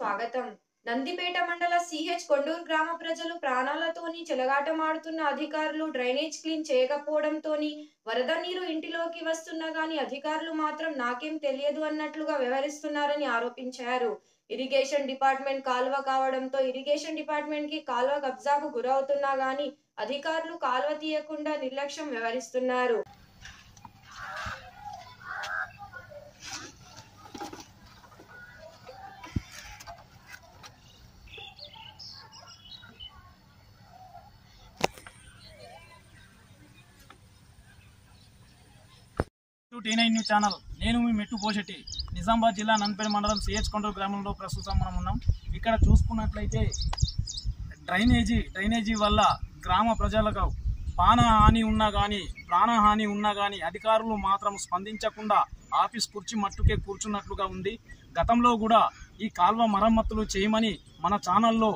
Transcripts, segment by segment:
స్వాగతం. నందిపేట మండల సిహెచ్ కొండూరు గ్రామ ప్రజలు ప్రాణాలతోని చెలగాటమాడుతున్న అధికారులు డ్రైనేజ్ క్లీన్ చేయకపోవడంతోని వరద నీరు ఇంటిలోకి వస్తున్నా గానీ అధికారులు మాత్రం నాకేం తెలియదు అన్నట్లుగా వ్యవహరిస్తున్నారని ఆరోపించారు. ఇరిగేషన్ డిపార్ట్మెంట్ కాల్వ కావడంతో ఇరిగేషన్ డిపార్ట్మెంట్ కి కాల్వ కబ్జాకు గురవుతున్నా గానీ అధికారులు కాల్వ తీయకుండా నిర్లక్ష్యం వ్యవహరిస్తున్నారు. T9 న్యూస్ ఛానల్ నేను మీ మెట్టు పోషెట్టి నిజామాబాద్ జిల్లా నందిపేట మండలం సిహెచ్ కొండూరు గ్రామంలో ప్రస్తుతం మనం ఉన్నాం. ఇక్కడ చూసుకున్నట్లయితే డ్రైనేజీ వల్ల గ్రామ ప్రజలకు ప్రాణహాని ఉన్నా కానీ అధికారులు మాత్రం స్పందించకుండా ఆఫీస్ కుర్చీ మట్టుకే కూర్చున్నట్లుగా ఉంది. గతంలో కూడా ఈ కాల్వ మరమ్మతులు చేయమని మన ఛానల్లో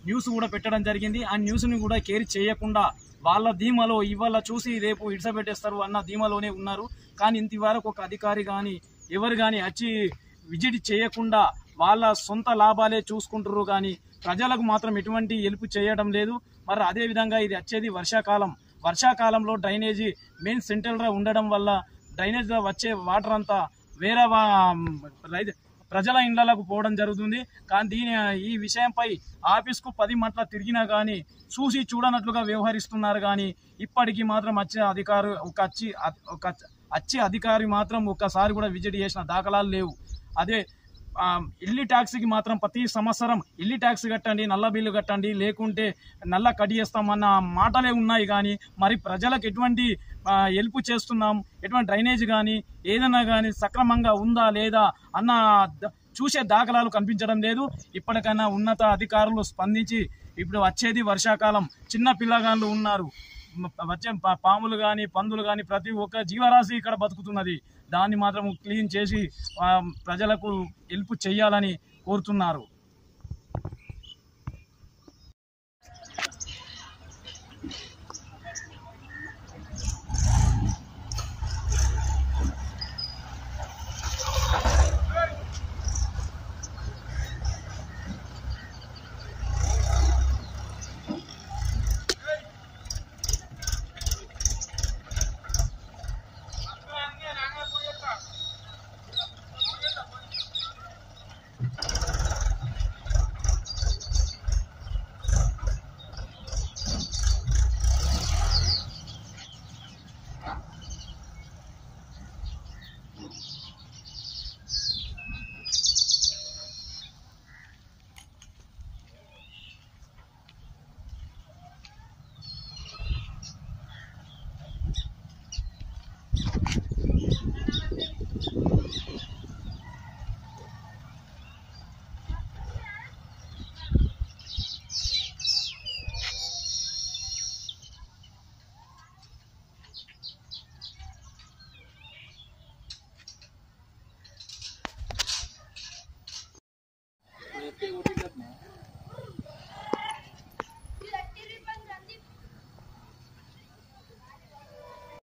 న్యూస్ కూడా పెట్టడం జరిగింది. ఆ న్యూస్ని కూడా కేర్ చేయకుండా వాళ్ళ ధీమలో ఇవాళ చూసి రేపు ఇడిసబెట్టేస్తారు అన్న ధీమలోనే ఉన్నారు. కానీ ఇంతవరకు ఒక అధికారి కానీ ఎవరు కానీ వచ్చి విజిట్ చేయకుండా వాళ్ళ సొంత లాభాలే చూసుకుంటారు కానీ ప్రజలకు మాత్రం ఎటువంటి హెల్ప్ చేయడం లేదు. మరి అదేవిధంగా ఇది వచ్చేది వర్షాకాలంలో డ్రైనేజీ మెయిన్ సెంట్రల్గా ఉండడం వల్ల డ్రైనేజ్లో వచ్చే వాటర్ అంతా వేరే ప్రజల ఇళ్లకు పోవడం జరుగుతుంది. కానీ ఈ విషయంపై ఆఫీస్కు 10 మట్ల తిరిగినా కానీ చూసి చూడనట్లుగా వ్యవహరిస్తున్నారు. కానీ ఇప్పటికీ మాత్రం వచ్చే అధికారి మాత్రం ఒక్కసారి కూడా విజిట్ చేసిన దాఖలాలు లేవు. అదే ఇల్లు ట్యాక్స్కి మాత్రం ప్రతి సంవత్సరం ఇల్లు ట్యాక్స్ కట్టండి, నల్ల బిల్లు కట్టండి, లేకుంటే నల్ల కట్ చేస్తామన్న మాటలే ఉన్నాయి. కానీ మరి ప్రజలకు ఎటువంటి హెల్ప్ చేస్తున్నాం, ఎటువంటి డ్రైనేజ్ కానీ ఏదైనా కానీ సక్రమంగా ఉందా లేదా అన్న చూసే దాఖలాలు కనిపించడం లేదు. ఇప్పటికైనా ఉన్నత అధికారులు స్పందించి ఇప్పుడు వచ్చేది వర్షాకాలం, చిన్న పిల్లగాళ్ళు ఉన్నారు, వచ్చే పాములు కానీ పందులు కానీ ప్రతి ఒక్క జీవరాశి ఇక్కడ బతుకుతున్నది. దాన్ని మాత్రం క్లీన్ చేసి ప్రజలకు హెల్ప్ చేయాలని కోరుతున్నారు.